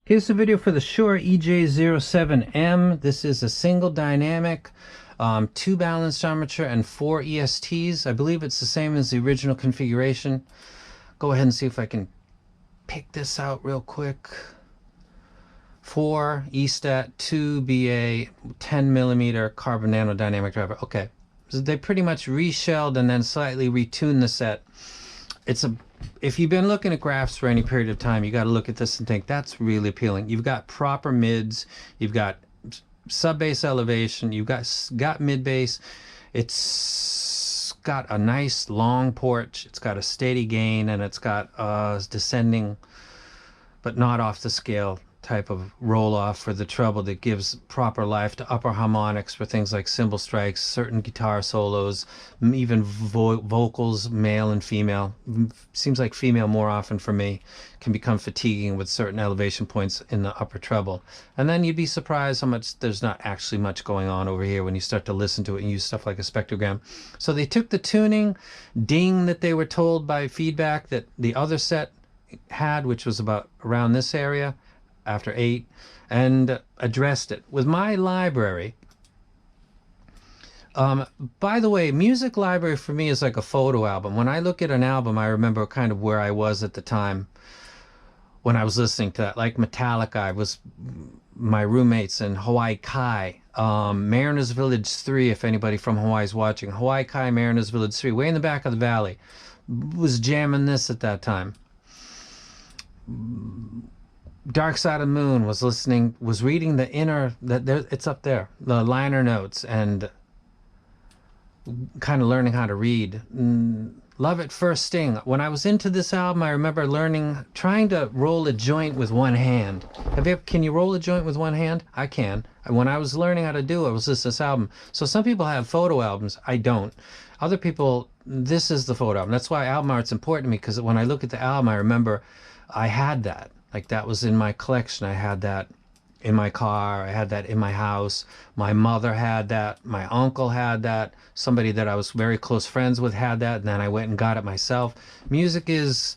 Here's the video for the Shuoer EJ07M. This is a single dynamic, 2 balanced armature and 4 ESTs. I believe it's the same as the original configuration. Go ahead and see if I can pick this out real quick. 4 ESTAT, 2 BA, 10mm carbon nanodynamic driver. Okay, so they pretty much reshelled and then slightly retuned the set. If you've been looking at graphs for any period of time, you got to look at this and think that's really appealing. You've got proper mids, you've got sub bass elevation, you've got mid bass. It's got a nice long porch, it's got a steady gain, and it's got descending but not off the scale type of roll off for the treble that gives proper life to upper harmonics for things like cymbal strikes, certain guitar solos, even vocals, male and female. Seems like female more often for me can become fatiguing with certain elevation points in the upper treble. And then you'd be surprised how much there's not actually much going on over here when you start to listen to it and use stuff like a spectrogram. So they took the tuning ding that they were told by feedback that the other set had, which was about around this area after 8, and addressed it with my library. By the way, music library for me is like a photo album. When I look at an album, I remember kind of where I was at the time when I was listening to that. Like Metallica, I was my roommates in Hawaii Kai, Mariners Village 3, if anybody from Hawaii is watching. Hawaii Kai, Mariners Village 3, way in the back of the valley. Was jamming this at that time. Dark Side of the Moon was reading the inner, it's up there, the liner notes, and kind of learning how to read. Love at First Sting. When I was into this album, I remember trying to roll a joint with one hand. Can you roll a joint with one hand? I can. When I was learning how to do it, I was listening to this album. So some people have photo albums. I don't. Other people, this is the photo album. That's why album art's important to me, because when I look at the album, I remember I had that. Like, that was in my collection. I had that in my car. I had that in my house. My mother had that. My uncle had that. Somebody that I was very close friends with had that. And then I went and got it myself. Music is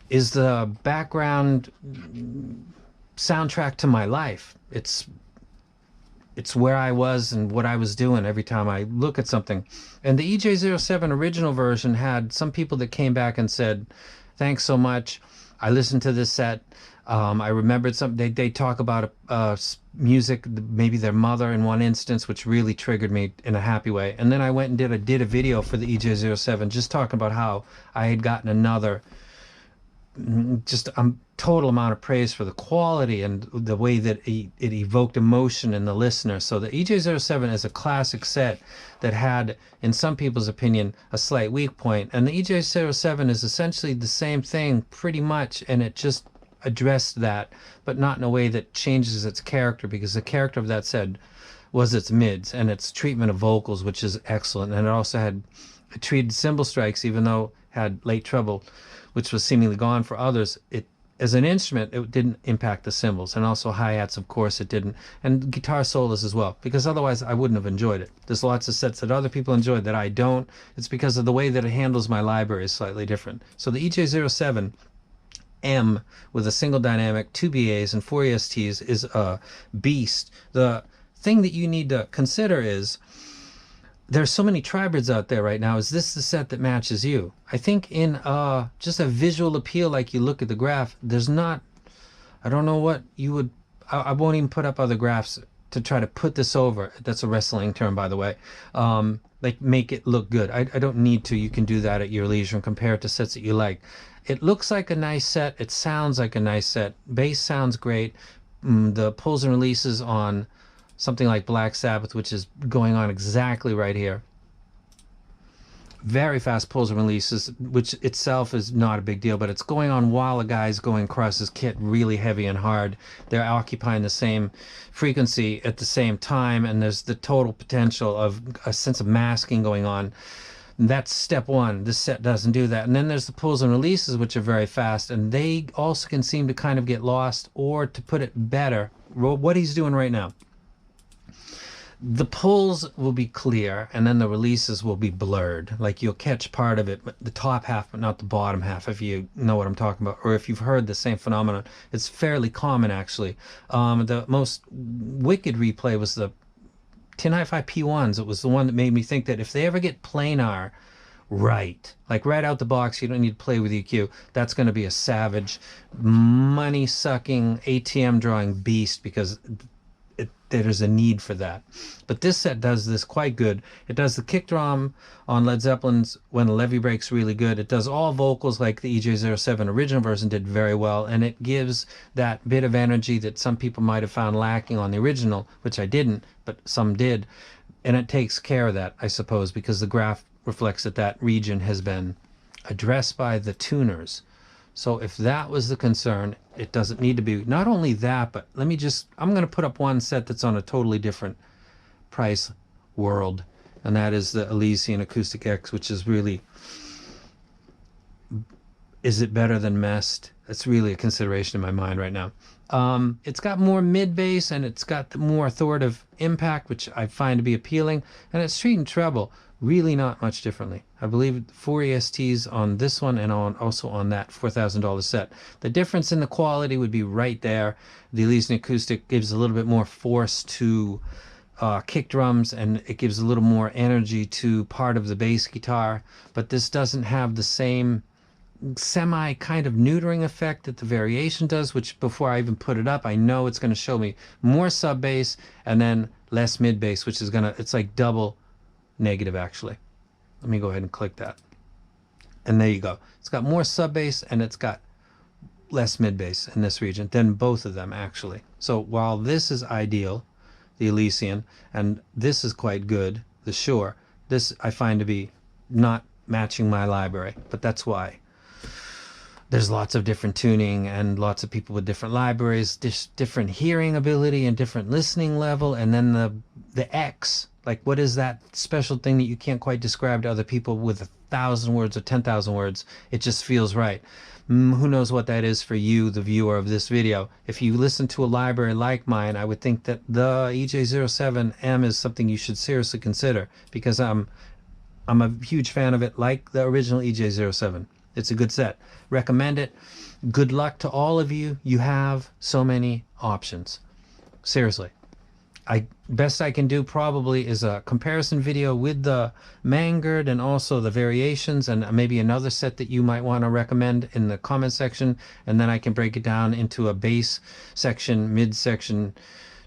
the background soundtrack to my life. It's where I was and what I was doing every time I look at something. And the EJ07 original version had some people that came back and said, thanks so much. I listened to this set. I remembered something. They talk about music, maybe their mother in one instance, which really triggered me in a happy way. And then I went and did a video for the EJ07, just talking about how I had gotten another, just a total amount of praise for the quality and the way that it evoked emotion in the listener. So the EJ07 is a classic set that had, in some people's opinion, a slight weak point. And the EJ07 is essentially the same thing pretty much, and it just addressed that, but not in a way that changes its character, because the character of that set was its mids and its treatment of vocals, which is excellent. And it also had treated cymbal strikes, even though it had late treble, which was seemingly gone for others. As an instrument, it didn't impact the cymbals, and also hi-hats, of course, it didn't, and guitar solos as well, because otherwise I wouldn't have enjoyed it. There's lots of sets that other people enjoyed that I don't. It's because of the way that it handles my library is slightly different. So the EJ07M with a single dynamic, 2 BAs, and 4 ESTs is a beast. The thing that you need to consider is, there's so many tribrids out there right now. Is this the set that matches you? I think in just a visual appeal, like you look at the graph, there's not, I don't know what you would, I won't even put up other graphs to try to put this over. That's a wrestling term, by the way. Like, make it look good. I don't need to. You can do that at your leisure and compare it to sets that you like. It looks like a nice set. It sounds like a nice set. Bass sounds great. The pulls and releases on something like Black Sabbath, which is going on exactly right here. Very fast pulls and releases, which itself is not a big deal, but it's going on while a guy's going across his kit really heavy and hard. They're occupying the same frequency at the same time, and there's the total potential of a sense of masking going on. That's step one. This set doesn't do that. And then there's the pulls and releases, which are very fast, and they also can seem to kind of get lost, or to put it better, what he's doing right now. The pulls will be clear, and then the releases will be blurred. Like you'll catch part of it, but the top half, but not the bottom half, if you know what I'm talking about, or if you've heard the same phenomenon. It's fairly common, actually. The most wicked replay was the Tin Hi-Fi P1s. It was the one that made me think that if they ever get planar right, like right out the box, you don't need to play with EQ, that's going to be a savage, money-sucking, ATM drawing beast, because there's a need for that. But this set does this quite good. It does the kick drum on Led Zeppelin's when the levy break's really good. It does all vocals like the EJ07 original version did very well, and it gives that bit of energy that some people might have found lacking on the original, which I didn't, but some did. And it takes care of that, I suppose, because the graph reflects that that region has been addressed by the tuners. So if that was the concern, it doesn't need to be. Not only that, but I'm going to put up one set that's on a totally different price world, and that is the Elysian Acoustic X, which is really, is it better than Mest? That's really a consideration in my mind right now. It's got more mid bass, and it's got the more authoritative impact, which I find to be appealing, and it's treating treble really not much differently. I believe 4 ESTs on this one and also on that $4,000 set. The difference in the quality would be right there. The Elysian Acoustic gives a little bit more force to kick drums, and it gives a little more energy to part of the bass guitar, but this doesn't have the same semi kind of neutering effect that the variation does, which before I even put it up, I know it's going to show me more sub bass and then less mid bass, which is it's like double negative actually. Let me go ahead and click that, and there you go. It's got more sub bass and it's got less mid bass in this region than both of them actually. So while this is ideal, the Elysian, and this is quite good, the Shuoer, this I find to be not matching my library, but that's why. There's lots of different tuning and lots of people with different libraries, different hearing ability and different listening level, and then the X, like what is that special thing that you can't quite describe to other people with 1,000 words or 10,000 words? It just feels right. Who knows what that is for you, the viewer of this video. If you listen to a library like mine, I would think that the EJ07M is something you should seriously consider, because I'm a huge fan of it, like the original EJ07. It's a good set. Recommend it. Good luck to all of you. You have so many options. Seriously. Best I can do probably is a comparison video with the Mangird and also the variations, and maybe another set that you might want to recommend in the comment section, and then I can break it down into a bass section, mid section,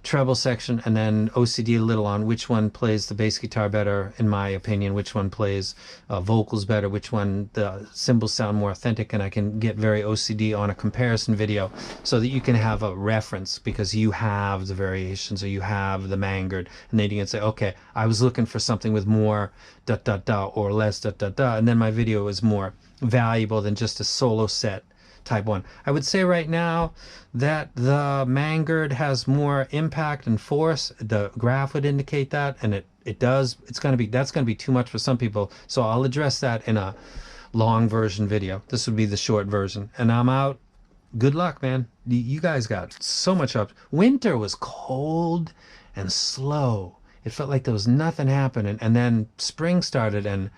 treble section, and then OCD a little on which one plays the bass guitar better, in my opinion, which one plays vocals better, which one the cymbals sound more authentic, and I can get very OCD on a comparison video so that you can have a reference, because you have the variations or you have the Mangird, and then you can say, okay, I was looking for something with more ... or less ... and then my video is more valuable than just a solo set type one. I would say right now that the Mangird has more impact and force. The graph would indicate that, and it does. That's going to be too much for some people, so I'll address that in a long version video. This would be the short version, and I'm out. Good luck, man. You guys got so much up. Winter was cold and slow. It felt like there was nothing happening, and then spring started, and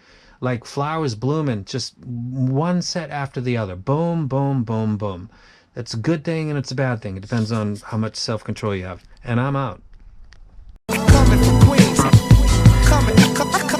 like flowers blooming, just one set after the other. Boom, boom, boom, boom. It's a good thing and it's a bad thing. It depends on how much self-control you have. And I'm out. Coming from Queens. Coming.